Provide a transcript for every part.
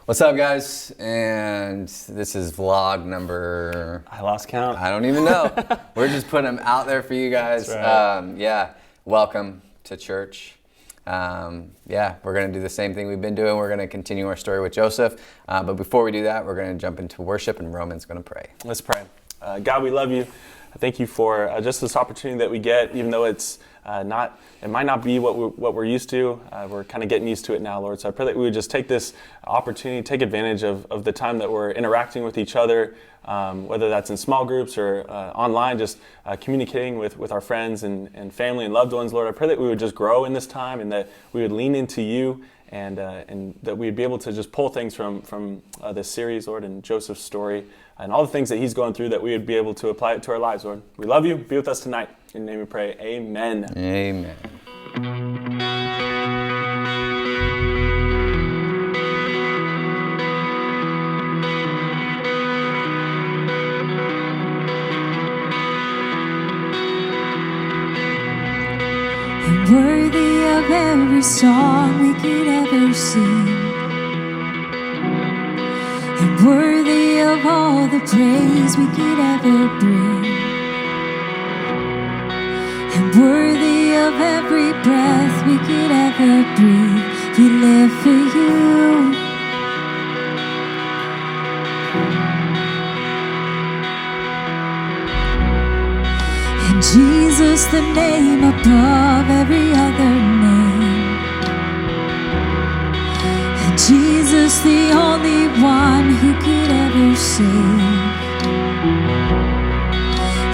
What's up, guys? And this is vlog number... I lost count. I don't even know. We're just putting them out there for you guys. That's right. Welcome to church. We're going to do the same thing we've been doing. We're going to continue our story with Joseph. But before we do that, we're going to jump into worship, and Roman's going to pray. Let's pray. God, we love you. Thank you for just this opportunity that we get, even though it might not be what we're used to. We're kind of getting used to it now, Lord. So I pray that we would just take this opportunity, take advantage of the time that we're interacting with each other, whether that's in small groups or online, just communicating with our friends and family and loved ones, Lord. I pray that we would just grow in this time and that we would lean into you and that we'd be able to just pull things from this series, Lord, and Joseph's story and all the things that he's going through, that we would be able to apply it to our lives, Lord. We love you. Be with us tonight. In your name we pray. Amen. Amen. And worthy of every song we could ever sing, and worthy of all the praise we could ever bring, and worthy of every breath we could ever breathe. We live for you. And Jesus, the name above every other name, and Jesus, the only one who could ever save,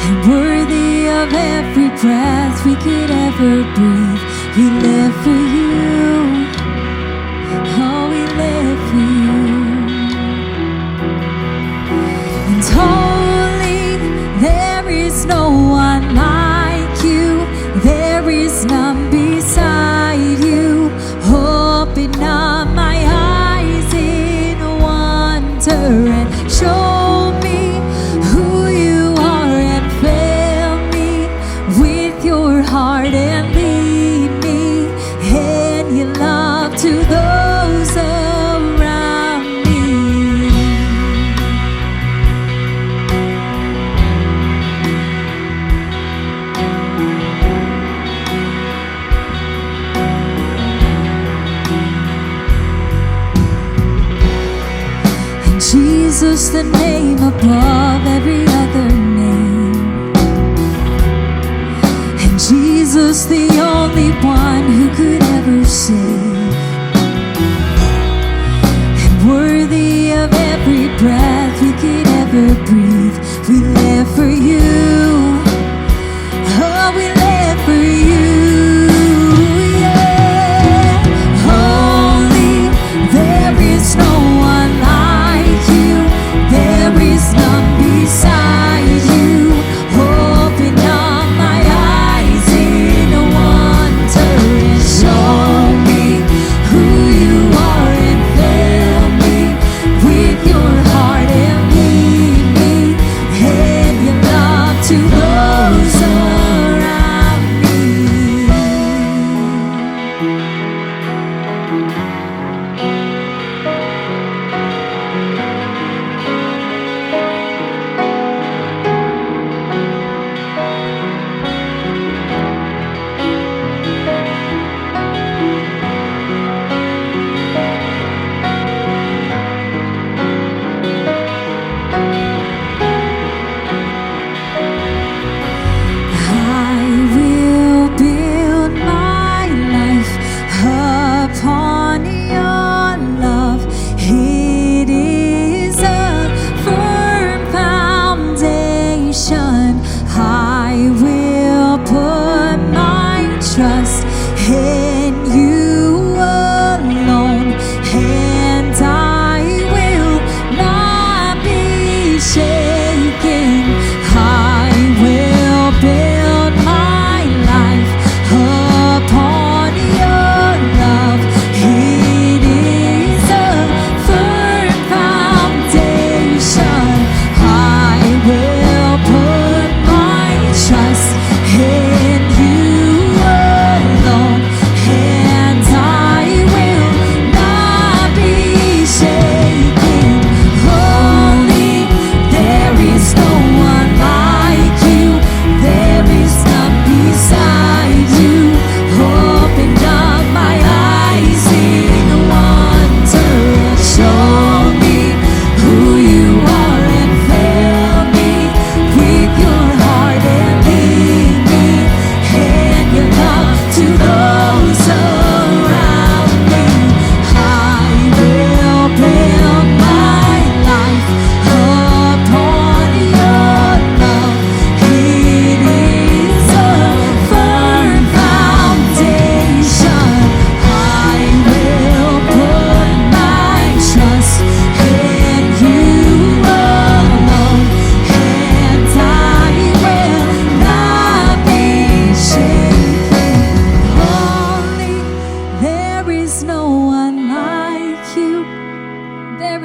and worthy of every breath we could ever breathe. We live for you. Oh, we live for you. And holy, there is no one like you. There is none beside you. Open up my eyes in wonder and show me who you are, and fill me with your heart and lead me in your love to those around me. And Jesus, the name above every other name, and Jesus, the only one who could ever save, and worthy of every breath we could ever breathe. We live for you. Oh, we live for you. Yeah. Holy, there is no one like you. There is none beside you. Open up my eyes in wonder and show me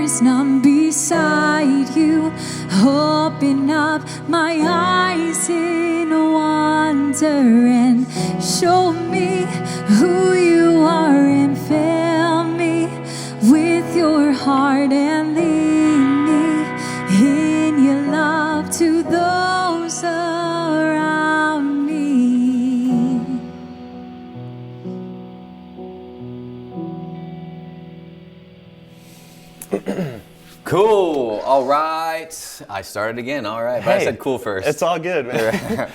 there is none beside you. Open up my eyes in wonder and show me who you are and fill me with your heart and lead me in your love to those around me. Cool. All right. I started again. All right. But I Hey, said cool first. It's all good, man.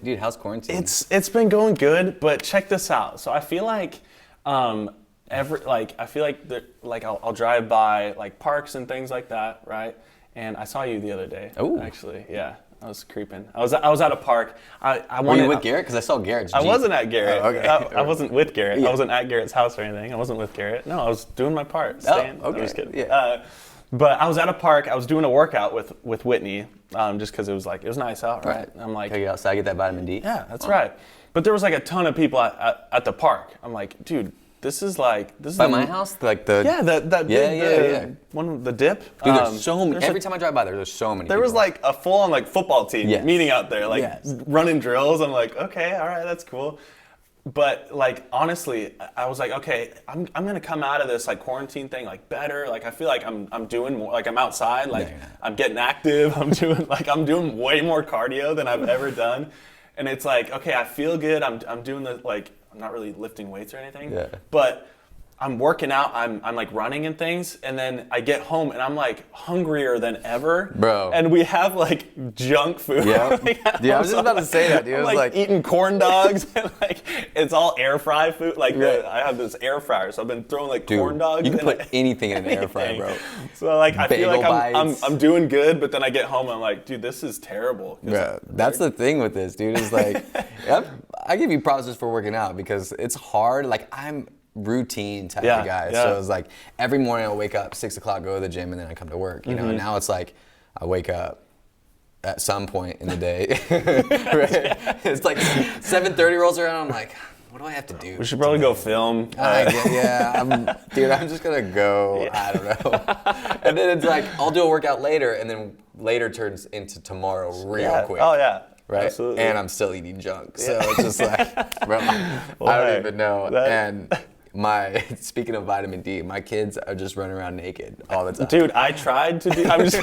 Dude, how's quarantine? It's been going good, but check this out. So I feel like I'll drive by like parks and things like that, right? And I saw you the other day. Ooh. Actually, yeah, I was creeping. I was at a park. I Were wanted. you with Garrett? Because I saw Garrett's I Jeep. wasn't at Garrett. Oh, okay. I wasn't with Garrett. Yeah. I wasn't at Garrett's house or anything. I wasn't with Garrett. No, I was doing my part. Staying. okay. I'm just kidding. Yeah. But I was at a park. I was doing a workout with Whitney, just because it was nice out, right? Right. I'm like, Gotta get outside, get that vitamin D. yeah, that's right. But there was like a ton of people at the park. I'm like, dude, this is By the, my house? Like the... Yeah, Yeah. one, the dip. Dude, there's so many. there's Every time I drive by there's so many there was people. like a full-on like football team Yes. meeting out there, like Yes. running drills. I'm like, okay, all right, that's cool. But like honestly, I was like, okay, I'm gonna come out of this like quarantine thing like better. Like I feel like I'm doing more. Like I'm outside. Like you're not. I'm getting active. I'm doing way more cardio than I've ever done. And it's like, okay, I feel good. I'm doing the like I'm not really lifting weights or anything. Yeah. But I'm working out, I'm like running and things, and then I get home and I'm like hungrier than ever. Bro. And we have like junk food. Yeah. Like, Yeah, I was just about to say that, dude. I'm It was like, like- eating corn dogs and like it's all air fry food. Like Right. I have this air fryer, so I've been throwing like Dude, corn dogs. you can and, put like, anything in an air fryer, anything. bro. So like I feel Bagel like bites. I'm doing good, but then I get home and I'm like, dude, this is terrible. 'Cause Bro, that's the thing with this, dude. Is like, I give you props just for working out because it's hard. Like I'm routine type Yeah, of guy, yeah. so it's like every morning I'll wake up 6 o'clock, go to the gym, and then I come to work. You know, and now it's like I wake up at some point in the day. Right? It's like 7:30 rolls around. I'm like, what do I have to do? We should probably go film. Dude, I'm just gonna go. I don't know. And then it's like I'll do a workout later, and then later turns into tomorrow real yeah. quick. Oh yeah. Right, Absolutely. and I'm still eating junk, so it's just like, bro, I Well, hey, don't even know. that- And speaking of vitamin D, my kids are just running around naked all the time. Dude, I tried to do. I'm just.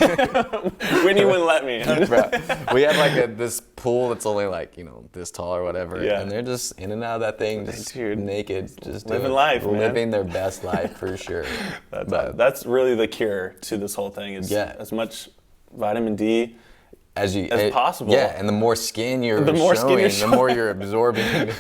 Winnie wouldn't let me. I'm just- Bro, we have like this pool that's only like this tall or whatever, Yeah. and they're just in and out of that thing, just Dude. naked, just Living doing- life, man. living their best life for sure. That's really the cure to this whole thing. Is Yeah. as much vitamin D. as possible. possible. And the more skin you're The more skin you're the more you're absorbing.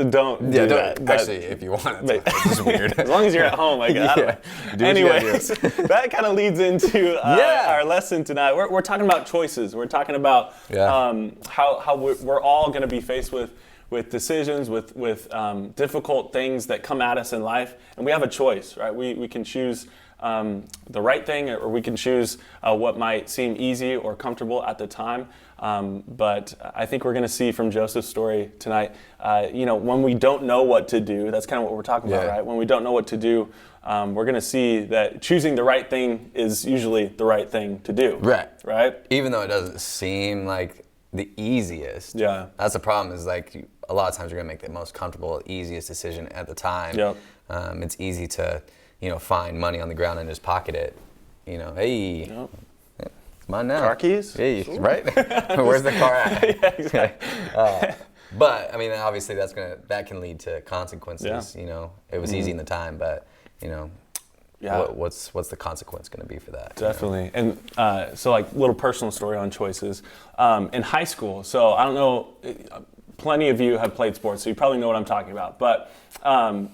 Don't do that. Actually, if you want it, But- it's just weird. As long as you're at home, I got Yeah. it. Do what you gotta Anyways, that kind of leads into Yeah. our lesson tonight. We're talking about choices. We're talking about Yeah. how we're all going to be faced with decisions, with difficult things that come at us in life, and we have a choice, right? We can choose the right thing, or we can choose what might seem easy or comfortable at the time. But I think we're going to see from Joseph's story tonight, when we don't know what to do, that's kind of what we're talking about, Yeah. right? When we don't know what to do, we're going to see that choosing the right thing is usually the right thing to do. Right. Right? Even though it doesn't seem like the easiest. Yeah. That's the problem. Is like a lot of times you're gonna make the most comfortable, easiest decision at the time. Yep. It's easy to find money on the ground and just pocket it. Hey. Yep. It's mine now. Car keys? Hey, right? Where's the car at? Yeah, exactly. But I mean, obviously that can lead to consequences. Yeah. It was easy in the time, but Yeah. what's the consequence going to be for that? Definitely. And so like little personal story on choices. In high school, so I don't know, plenty of you have played sports, so you probably know what I'm talking about. But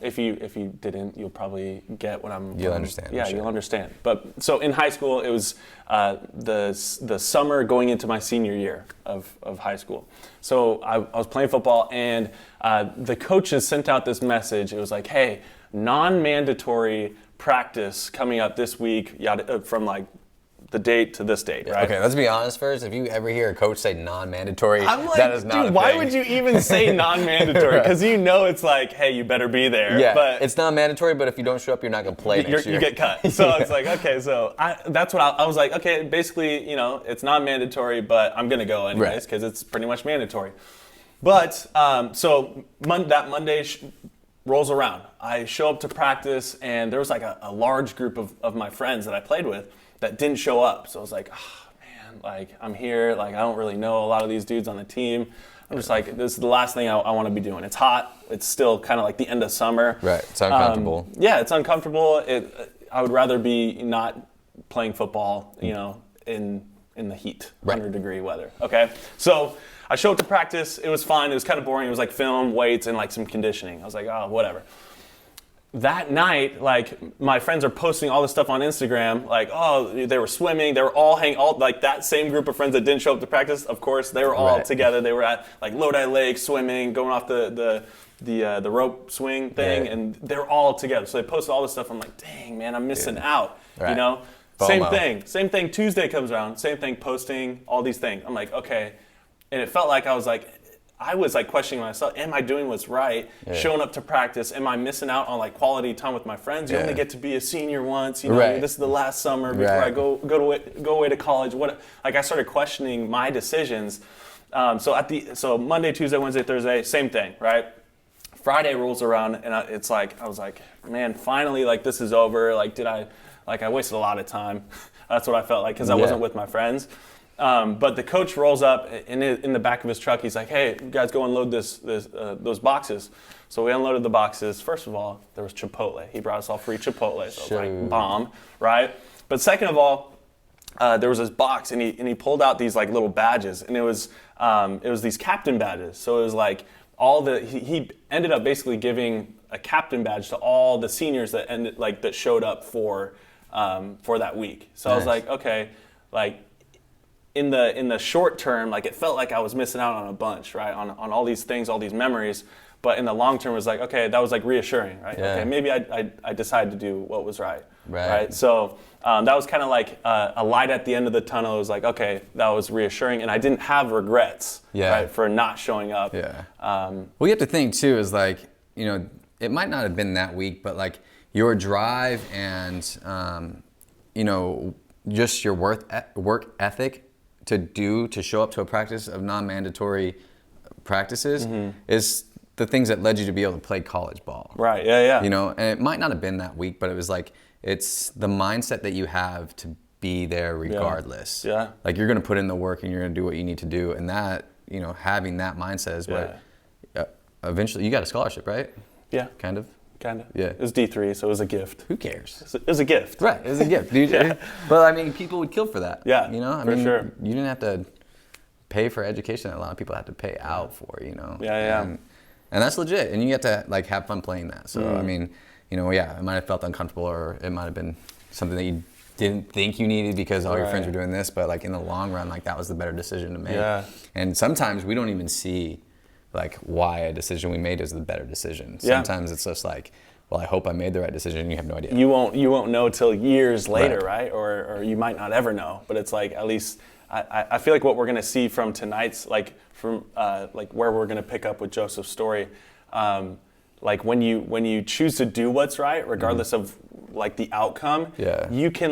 if you didn't, you'll probably get what I'm... You'll understand, Yeah, I'm sure. you'll understand. But so in high school, it was the summer going into my senior year of high school. So I was playing football, and the coaches sent out this message. It was like, hey, non-mandatory practice coming up this week from like the date to this date, right? Okay, let's be honest first. If you ever hear a coach say non-mandatory, I'm like, that is not dude, a why thing. would you even say non-mandatory? Because you know it's like, hey, you better be there. Yeah, but it's not mandatory, but if you don't show up, you're not going to play next year. you get cut. So it's like, okay, so that's what I was like, okay, basically, it's not mandatory, but I'm going to go anyways because it's pretty much mandatory. But so that Monday rolls around. I show up to practice, and there was like a large group of my friends that I played with that didn't show up. So I was like, oh, man, like I'm here. Like I don't really know a lot of these dudes on the team. I'm just like, this is the last thing I want to be doing. It's hot. It's still kind of like the end of summer. Right. It's uncomfortable. Yeah, it's uncomfortable. I would rather be not playing football, in the heat, 100-degree weather. Okay, so I showed up to practice. It was fine. It was kind of boring. It was like film, weights, and like some conditioning. I was like, oh, whatever. That night, like my friends are posting all this stuff on Instagram, like, oh, they were swimming. They were all like that same group of friends that didn't show up to practice. Of course, they were all together. They were at like Lodi Lake swimming, going off the rope swing thing, and they're all together. So they posted all this stuff. I'm like, dang, man, I'm missing out. Right. FOMO. Same thing. Tuesday comes around. Same thing. Posting all these things. I'm like, okay, and it felt like I was like questioning myself. Am I doing what's right? Yeah. Showing up to practice. Am I missing out on like quality time with my friends? You only get to be a senior once. This is the last summer before I go away to college. I started questioning my decisions. So Monday, Tuesday, Wednesday, Thursday, same thing, right? Friday rolls around, and I was like, man, finally, like this is over. Like, I wasted a lot of time. That's what I felt like because I wasn't with my friends. But the coach rolls up in the back of his truck. He's like, hey, you guys go unload those boxes. So we unloaded the boxes. First of all, there was Chipotle. He brought us all free Chipotle. So I was like, bomb, right? But second of all, there was this box, and he pulled out these like little badges, and it was these captain badges. So it was like he ended up basically giving a captain badge to all the seniors that showed up for that week. So nice. I was like, okay, like in the short term, like it felt like I was missing out on a bunch, right? On all these things, all these memories. But in the long term, it was like, okay, that was like reassuring, right? Yeah. Okay, maybe I decided to do what was right. Right? So that was kind of like a light at the end of the tunnel. It was like, okay, that was reassuring, and I didn't have regrets, right, for not showing up. Yeah. Well, you have to think too is like, it might not have been that week, but like your drive and just your work ethic to show up to a practice of non-mandatory practices is the things that led you to be able to play college ball. Right, yeah. And it might not have been that week, but it was like, it's the mindset that you have to be there regardless. Yeah. Like you're going to put in the work and you're going to do what you need to do. And that, having that mindset is what eventually, you got a scholarship, right? Yeah. Kind of. Yeah. It was D3, so it was a gift. Who cares? It was a gift. Right, it was a gift, dude. But I mean, people would kill for that. Yeah, for sure. You didn't have to pay for education that a lot of people have to pay out for, Yeah. And that's legit, and you get to like have fun playing that. So I mean, it might have felt uncomfortable, or it might have been something that you didn't think you needed because all your friends were doing this, but like in the long run, like that was the better decision to make. Yeah. And sometimes we don't even see like why a decision we made is the better decision. Sometimes it's just like, well, I hope I made the right decision, and you have no idea. You won't know till years later, right? Or you might not ever know. But it's like, at least I feel like what we're gonna see from tonight's, like from where we're gonna pick up with Joseph's story, like when you choose to do what's right, regardless of like the outcome, you can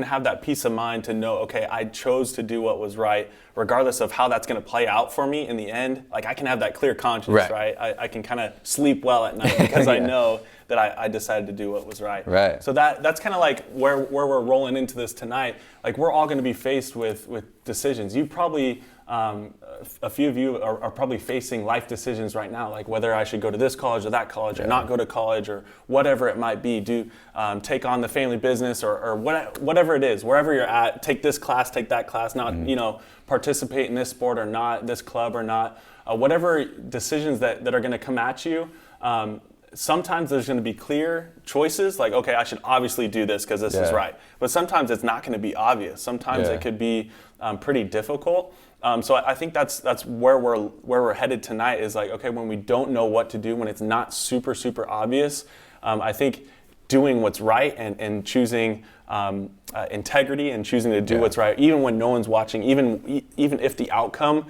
have that peace of mind to know, okay, I chose to do what was right, regardless of how that's going to play out for me in the end. Like I can have that clear conscience, right? I can kind of sleep well at night because I know that I decided to do what was right. Right. So that's kind of like where we're rolling into this tonight. Like we're all going to be faced with decisions. You probably a few of you are probably facing life decisions right now, like whether I should go to this college or that college, or not go to college, or whatever it might be. Take on the family business, or whatever it is, wherever you're at. Take this class, take that class. Not participate in this sport or not, this club or not. Whatever decisions that are going to come at you. Sometimes there's going to be clear choices, like, okay, I should obviously do this because this is right. But sometimes it's not going to be obvious. Sometimes it could be pretty difficult. So I think that's where we're headed tonight, is like, okay, when we don't know what to do, when it's not super, super obvious, I think doing what's right and choosing integrity and choosing to do what's right, even when no one's watching, even if the outcome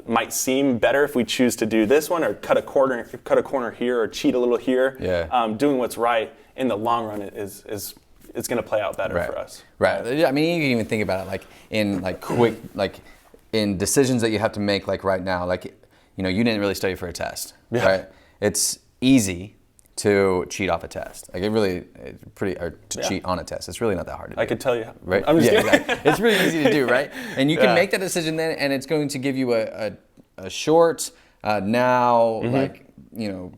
might seem better if we choose to do this one or cut a corner here or cheat a little here. Doing what's right in the long run is going to play out better for us. Right. I mean, you can even think about it like in like quick, like in decisions that you have to make, like right now, like, you know, you didn't really study for a test, right? It's easy to cheat off a test. Like cheat on a test. It's really not that hard to do. I could tell you. Right? I'm just kidding. Exactly. It's really easy to do, right? And you can make that decision then, and it's going to give you a short, like, you know,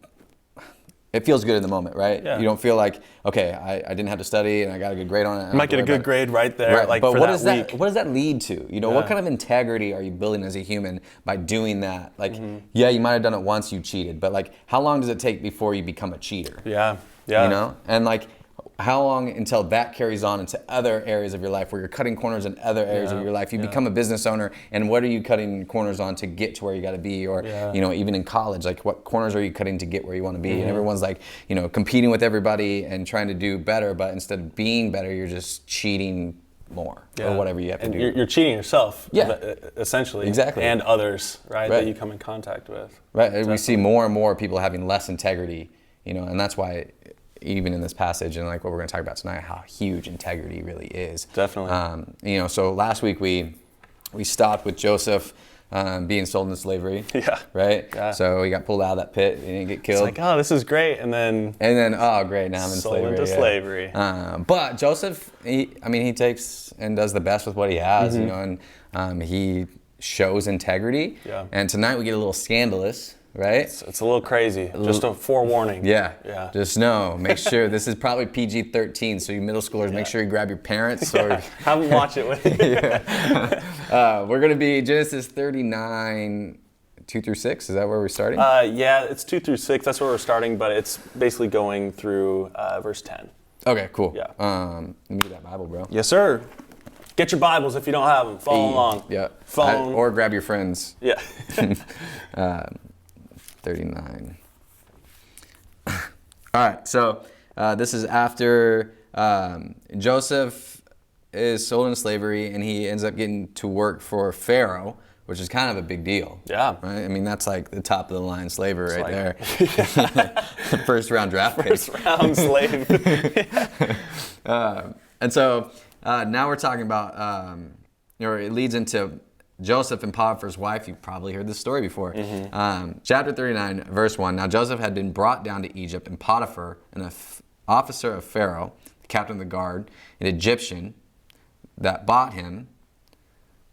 it feels good in the moment, right? Yeah. You don't feel like, okay, I didn't have to study and I got a good grade on it. You might get a good grade right there, like but for what that does week. What does that lead to? You know, what kind of integrity are you building as a human by doing that? Like, yeah, you might have done it once, you cheated, but like, how long does it take before you become a cheater? Yeah. You know, and like, how long until that carries on into other areas of your life where you're cutting corners in other areas of your life? You become a business owner, and what are you cutting corners on to get to where you got to be? Or, you know, even in college, like what corners are you cutting to get where you want to be? And everyone's like, you know, competing with everybody and trying to do better, but instead of being better, you're just cheating more or whatever you have to do. You're cheating yourself, essentially. Exactly. And others, right, that you come in contact with. Right. Definitely. We see more and more people having less integrity, you know, and that's why even in this passage and like what we're going to talk about tonight, how huge integrity really is. Definitely. You know, so last week we stopped with Joseph being sold into slavery. Yeah. Right? Yeah. So he got pulled out of that pit. He didn't get killed. It's like, oh, this is great. And then, oh, great, now I'm in sold slavery. into slavery. But Joseph, he takes and does the best with what he has, you know, and he shows integrity. Yeah. And tonight we get a little scandalous. Right? It's a little crazy. Just a forewarning. Yeah. Just know, make sure, this is probably PG-13, so you middle schoolers, make sure you grab your parents. Or have them watch it with you. We're going to be Genesis 39, 2 through 6. Is that where we're starting? Yeah, it's 2 through 6. That's where we're starting, but it's basically going through verse 10. Okay, cool. Yeah. Let me get that Bible, bro. Yes, sir. Get your Bibles if you don't have them. Follow along. Yeah. Phone. Or grab your friends. Yeah. 39. All right, so this is after Joseph is sold into slavery and he ends up getting to work for Pharaoh, which is kind of a big deal. Yeah. Right? I mean, that's like the top of the line slaver there. First round draft pick. First round slave. And so now we're talking about, it leads into Joseph and Potiphar's wife. You've probably heard this story before. Chapter 39, verse 1. Now Joseph had been brought down to Egypt, and Potiphar, an officer of Pharaoh, the captain of the guard, an Egyptian that bought him,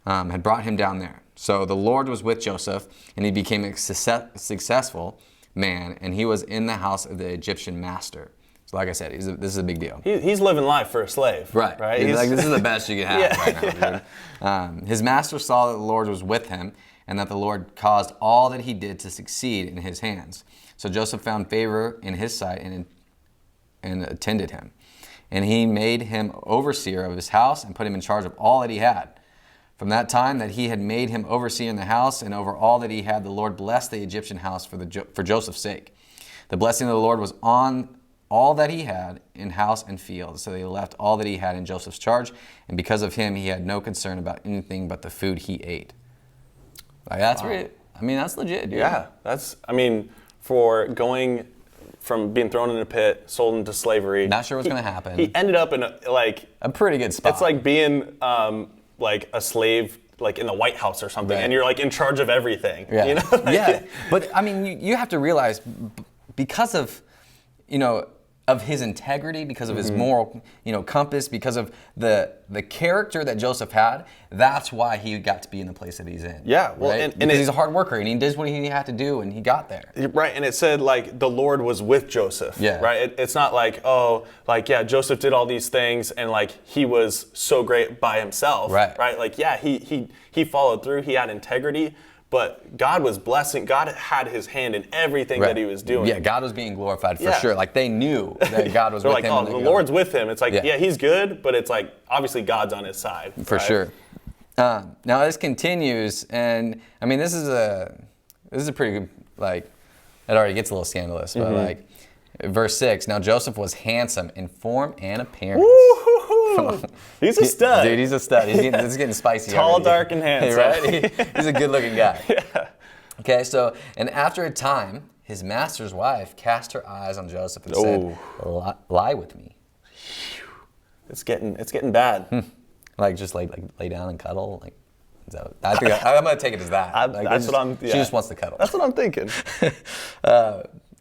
had brought him down there. So the Lord was with Joseph, and he became a successful man, and he was in the house of the Egyptian master. So like I said, this is a big deal. He's living life for a slave. Right. He's like, this is the best you can have right now, dude. His master saw that the Lord was with him and that the Lord caused all that he did to succeed in his hands. So Joseph found favor in his sight and attended him. And he made him overseer of his house and put him in charge of all that he had. From that time that he had made him overseer in the house and over all that he had, the Lord blessed the Egyptian house for Joseph's sake. The blessing of the Lord was on all that he had in house and field. So they left all that he had in Joseph's charge, and because of him, he had no concern about anything but the food he ate. Like, that's really, that's legit, dude. Yeah, for going from being thrown in a pit, sold into slavery. Not sure what's going to happen. He ended up in a pretty good spot. It's like being like a slave, like in the White House or something, and you're like in charge of everything. Yeah. You know? But you have to realize, because of, of his integrity, because of his moral, compass, because of the character that Joseph had, that's why he got to be in the place that he's in. Yeah, well, right? Because he's a hard worker and he did what he had to do and he got there. Right, and it said like the Lord was with Joseph. Yeah. Right. It's not like Joseph did all these things and like he was so great by himself. Right. Right. Like he followed through. He had integrity. But God was blessing. God had his hand in everything that he was doing. Yeah, God was being glorified for sure. Like they knew that God was with him. They're like, the Lord's with him. It's like, he's good, but it's like, obviously God's on his side. For sure. Now this continues, and this is a pretty good, like, it already gets a little scandalous, but like, Verse 6, now Joseph was handsome in form and appearance. Woo-hoo-hoo. He's a stud. Dude, he's a stud. This is getting spicy. Tall, already. dark, and handsome. Right? He's a good-looking guy. Yeah. Okay, so, and after a time, his master's wife cast her eyes on Joseph and said, lie with me. It's getting bad. Like, just like lay down and cuddle? Like, I'm going to take it as that. She just wants to cuddle. That's what I'm thinking.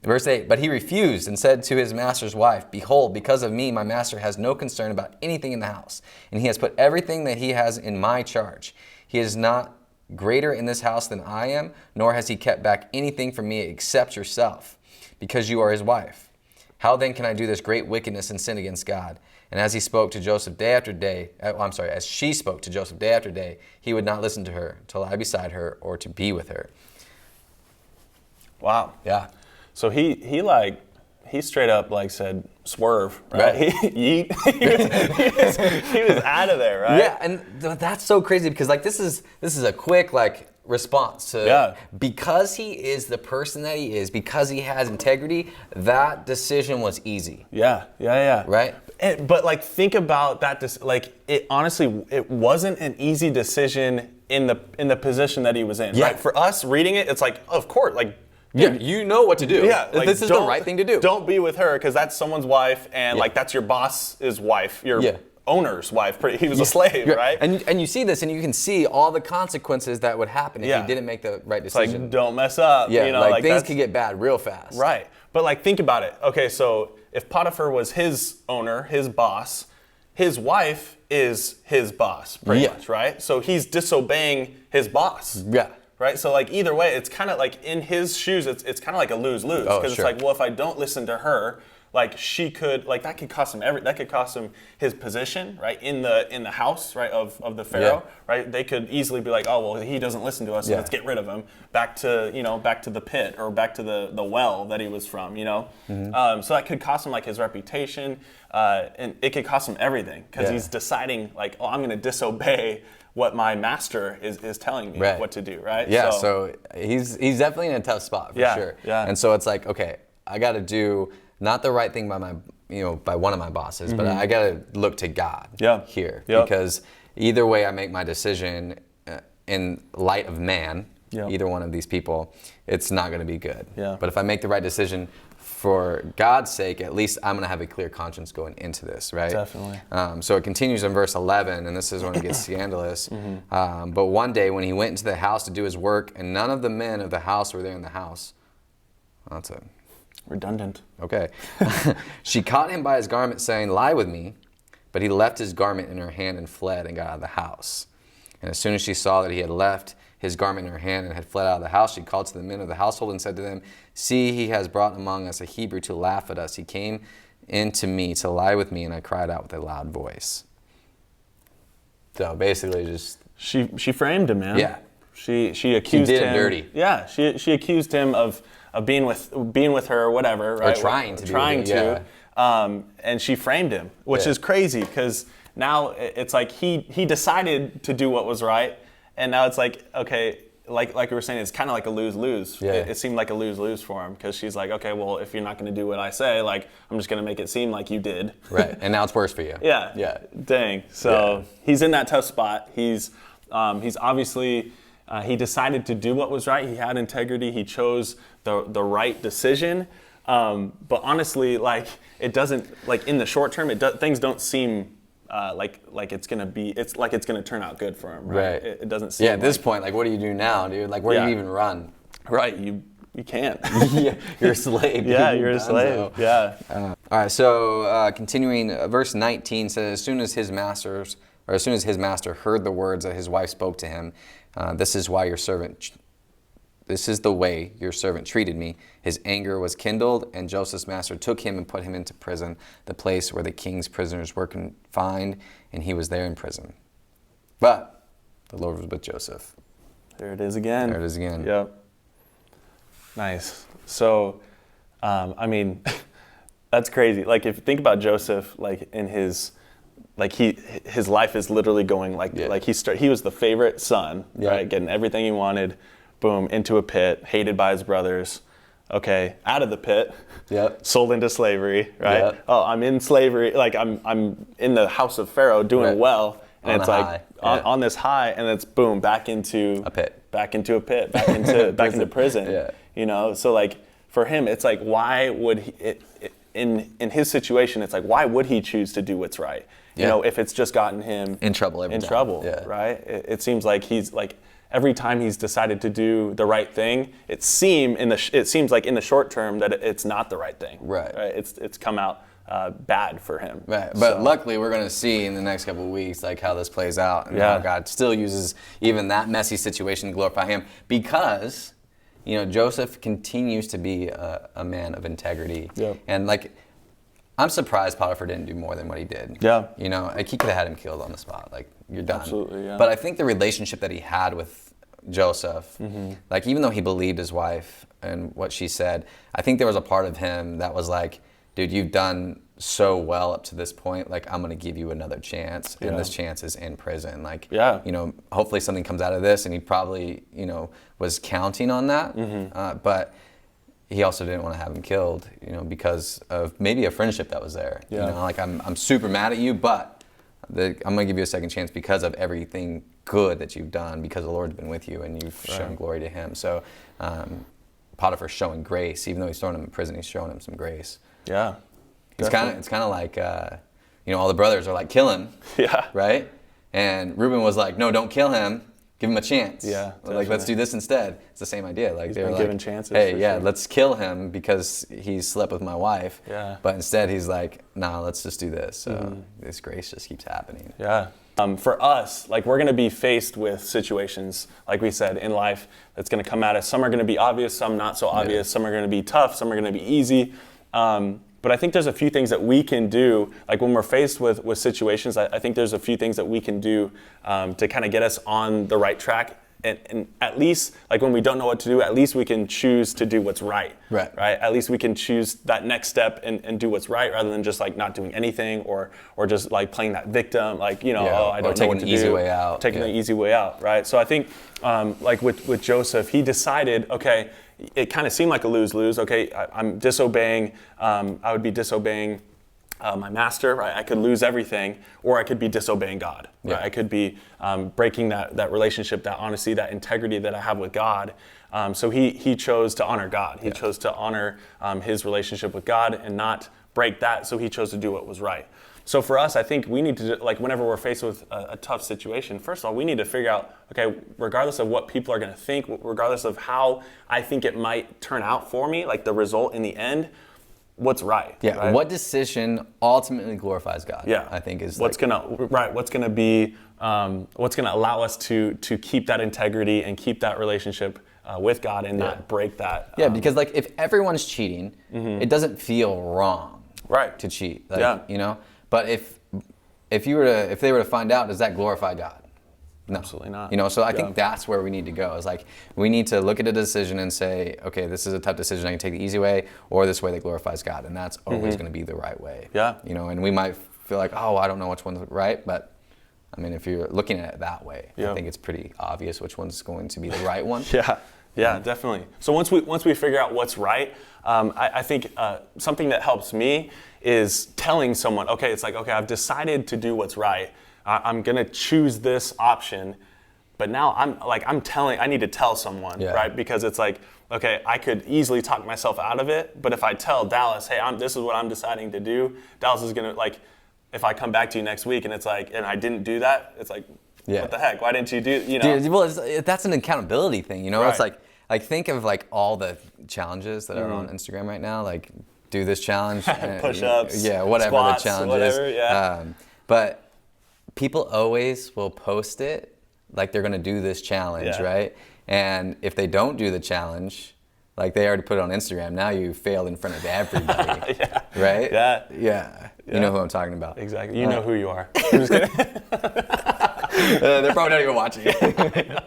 Verse 8, but he refused and said to his master's wife, behold, because of me, my master has no concern about anything in the house, and he has put everything that he has in my charge. He is not greater in this house than I am, nor has he kept back anything from me except yourself, because you are his wife. How then can I do this great wickedness and sin against God? And as he spoke to Joseph day after day, as she spoke to Joseph day after day, he would not listen to her, to lie beside her, or to be with her. Wow. Yeah. So he straight up like said swerve, right? He was out of there, right? Yeah, and that's so crazy because like this is a quick like response to because he is the person that he is, because he has integrity, that decision was easy. Yeah. Right? But like think about that it honestly it wasn't an easy decision in the position that he was in. Yeah. Right? For us reading it, it's like, of course, like yeah, you know what to do. Yeah, like, this is the right thing to do. Don't be with her because that's someone's wife, and like that's your boss's wife, your owner's wife. He was a slave, right? And you see this, and you can see all the consequences that would happen if you didn't make the right decision. It's like don't mess up. Yeah, you know, like things could get bad real fast. Right, but like think about it. Okay, so if Potiphar was his owner, his boss, his wife is his boss, pretty much, right? So he's disobeying his boss. Yeah. Right, so like either way, it's kind of like in his shoes, it's kind of like a lose-lose because it's like, well, if I don't listen to her, like she could, like that could cost him that could cost him his position, right, in the house, right, of the Pharaoh, right. They could easily be like, oh well, he doesn't listen to us, so let's get rid of him, back to the pit or back to the well that he was from, So that could cost him like his reputation, and it could cost him everything because he's deciding like, oh, I'm going to disobey what my master is telling me what to do, right? Yeah, so he's definitely in a tough spot for sure. Yeah. And so it's like, okay, I got to do not the right thing by one of my bosses, but I got to look to God here because either way I make my decision in light of man, either one of these people, it's not going to be good. Yeah. But if I make the right decision for God's sake, at least I'm going to have a clear conscience going into this, right? Definitely. So it continues in verse 11, and this is when it gets scandalous. But one day when he went into the house to do his work, and none of the men of the house were there in the house. Well, that's redundant. Okay. She caught him by his garment, saying, lie with me. But he left his garment in her hand and fled and got out of the house. And as soon as she saw that he had left his garment in her hand and had fled out of the house, she called to the men of the household and said to them, see, he has brought among us a Hebrew to laugh at us. He came in to me to lie with me, and I cried out with a loud voice. So basically just... She framed him, man. Yeah. She accused him. She did him dirty. Yeah, she accused him of being with her or whatever, right? Or trying to. And she framed him, which is crazy because now it's like he decided to do what was right, and now it's like, okay, like we were saying, it's kind of like a lose-lose. Yeah. It seemed like a lose-lose for him because she's like, okay, well, if you're not going to do what I say, like I'm just going to make it seem like you did. Right, and now it's worse for you. Yeah. Dang. So he's in that tough spot. He's obviously he decided to do what was right. He had integrity. He chose the right decision. But honestly, like it doesn't, like in the short term, things don't seem like it's gonna turn out good for him, right? It doesn't seem. Yeah, at this point, like, what do you do now, dude? Like, where do you even run? Right, you can't. Yeah, you're a slave. Yeah, you're a slave. Yeah. All right. So continuing, verse 19 says, as soon as his master heard the words that his wife spoke to him, this is the way your servant treated me. His anger was kindled, and Joseph's master took him and put him into prison, the place where the king's prisoners were confined, and he was there in prison. But the Lord was with Joseph. There it is again. Yep. Nice. So, I mean, that's crazy. Like, if you think about Joseph, like in his life is literally going like he was the favorite son, right? Getting everything he wanted. Boom, into a pit, hated by his brothers, okay, out of the pit, Yep. sold into slavery, right? Yep. Oh, I'm in slavery, like I'm in the house of Pharaoh doing Right. well, and On it's a like high. Yeah. on this high, and it's boom, back into A pit. back into prison. Yeah. You know, so like for him, it's like, why would he? In his situation, it's like, why would he choose to do what's right? You Yeah. know, if it's just gotten him In trouble every in time. trouble, Yeah. right? It seems like he's like every time he's decided to do the right thing, it seems like in the short term that it's not the right thing. Right. It's come out bad for him. Right, but So, luckily we're going to see in the next couple of weeks like how this plays out and Yeah. how God still uses even that messy situation to glorify Him, because Joseph continues to be a man of integrity. Yeah. And like, I'm surprised Potiphar didn't do more than what he did. Yeah. Like he could have had him killed on the spot. Like, you're done. Absolutely, yeah. But I think the relationship that he had with Joseph, like even though he believed his wife and what she said, I think there was a part of him that was like, dude, you've done so well up to this point, like I'm gonna give you another chance, and Yeah. this chance is in prison. Like, Yeah. Hopefully something comes out of this, and he probably, was counting on that, but he also didn't want to have him killed, because of maybe a friendship that was there. Yeah. Like I'm super mad at you, but I'm gonna give you a second chance because of everything good that you've done, because the Lord's been with you and you've shown glory to Him. So Potiphar's showing grace, even though he's throwing him in prison, he's showing him some grace. Yeah. It's Definitely. kind of like all the brothers are like, kill him, Yeah. right? And Reuben was like, no, don't kill him. Give him a chance. Yeah, Like, definitely. let's do this instead. It's the same idea. Like, He's they were been like, given chances, hey, for yeah, sure. let's kill him because he slept with my wife. Yeah. But instead, he's like, nah, let's just do this. So this grace just keeps happening. Yeah. For us, like we're going to be faced with situations, like we said, in life that's going to come at us. Some are going to be obvious, some not so obvious. Some are going to be tough, some are going to be easy. But I think there's a few things that we can do, like when we're faced with situations, I think there's a few things that we can do to kind of get us on the right track. And at least, like when we don't know what to do, at least we can choose to do what's right. Right. At least we can choose that next step and do what's right, rather than just like not doing anything or just like playing that victim, like, Yeah. oh, I Or don't know taking what to the easy do. way out. Taking Yeah. the easy way out, right? So I think like with Joseph, he decided, okay, it kind of seemed like a lose-lose. Okay, I'm disobeying, I would be disobeying my master, right? I could lose everything, or I could be disobeying God. Right? Yeah. I could be breaking that relationship, that honesty, that integrity that I have with God. So he chose to honor God. He chose to honor his relationship with God and not break that. So he chose to do what was right. So for us, I think we need to, like, whenever we're faced with a tough situation, first of all, we need to figure out, okay, regardless of what people are going to think, regardless of how I think it might turn out for me, like the result in the end, what's right? Yeah. Right? What decision ultimately glorifies God? Yeah, I think is what's gonna be what's gonna allow us to keep that integrity and keep that relationship with God and not break that. Yeah, because like if everyone's cheating, it doesn't feel wrong, Right. to cheat. Like, Yeah. But if they were to find out, does that glorify God? No. Absolutely not. So I Yeah. think that's where we need to go. Is like we need to look at a decision and say, okay, this is a tough decision. I can take the easy way or this way that glorifies God, and that's always going to be the right way. Yeah. And we might feel like, oh, I don't know which one's right, but I mean, if you're looking at it that way, Yeah. I think it's pretty obvious which one's going to be the right one. Yeah, definitely. So once we figure out what's right, I think something that helps me is telling someone, okay, it's like, okay, I've decided to do what's right. I'm gonna choose this option, but now I need to tell someone, Yeah. right? Because it's like, okay, I could easily talk myself out of it, but if I tell Dallas, hey, this is what I'm deciding to do, Dallas is gonna, like, if I come back to you next week and it's like, and I didn't do that, it's like, Yeah. what the heck? Why didn't you do? Dude, well, that's an accountability thing, It's Right. like think of like all the challenges that are on Instagram right now, like do this challenge, Push-ups, yeah, whatever squats, the challenge whatever, is. yeah. But people always will post it like they're gonna do this challenge, Yeah. right? And if they don't do the challenge, like they already put it on Instagram, now you failed in front of everybody, right? Yeah. You know who I'm talking about. Exactly. You know who you are. I'm just kidding. They're probably not even watching it.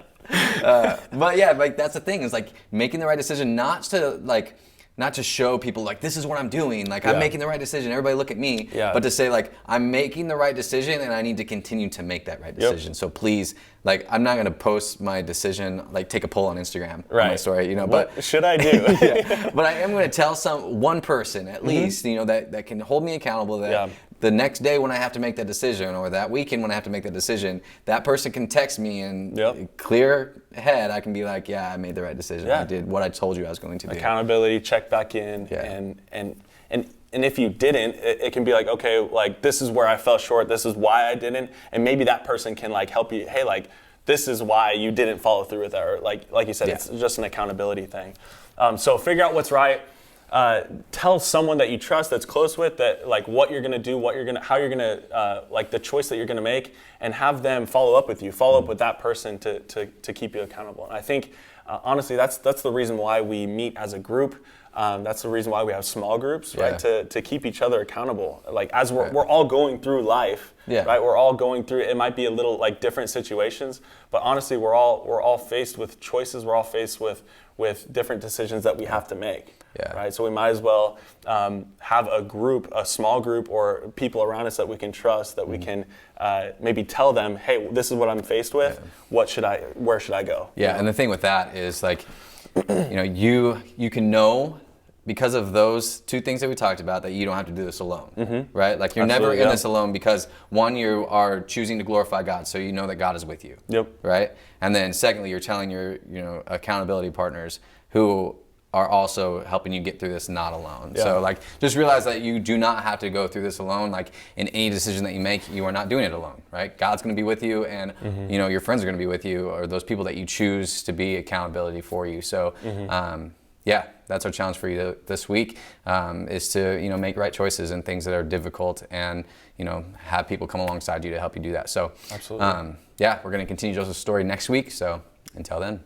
But yeah, like that's the thing, is like making the right decision, not to like not to show people like this is what I'm doing, like Yeah. I'm making the right decision, everybody look at me, Yeah. but to say like I'm making the right decision and I need to continue to make that right decision. So please, like I'm not gonna post my decision, like take a poll on Instagram on my story, you know, What but should I do? yeah, but I am gonna tell one person at least, you know, that can hold me accountable, that the next day when I have to make that decision, or that weekend when I have to make that decision, that person can text me and clear head, I can be like, yeah, I made the right decision. I did what I told you I was going to do. Accountability, check back in, and if you didn't, it can be like, okay, like this is where I fell short, this is why I didn't, and maybe that person can like help you, hey, like this is why you didn't follow through with that, or like you said, it's just an accountability thing. So figure out what's right. Tell someone that you trust, that's close with, that like what you're gonna do, how you're gonna like the choice that you're gonna make, and have them follow up with you, follow up with that person to keep you accountable. And I think honestly, that's the reason why we meet as a group. That's the reason why we have small groups, right? To keep each other accountable. Like as we're all going through life, right? We're all going through. It might be a little like different situations, but honestly, we're all faced with choices. We're all faced with different decisions that we have to make. Right. So we might as well have a small group, or people around us that we can trust, that we can maybe tell them, hey, this is what I'm faced with. Where should I go? Yeah. And the thing with that is like, you know, you can know, because of those two things that we talked about, that you don't have to do this alone, right? Like you're never in this alone, because one, you are choosing to glorify God, so you know that God is with you, right? And then secondly, you're telling your accountability partners who are also helping you get through this not alone. So like just realize that you do not have to go through this alone. Like in any decision that you make, you are not doing it alone, right? God's going to be with you, and you know your friends are going to be with you, or those people that you choose to be accountability for you. So yeah, that's our challenge for you this week, is to make right choices in things that are difficult, and have people come alongside you to help you do that. So absolutely, yeah, we're going to continue Joseph's story next week. So until then.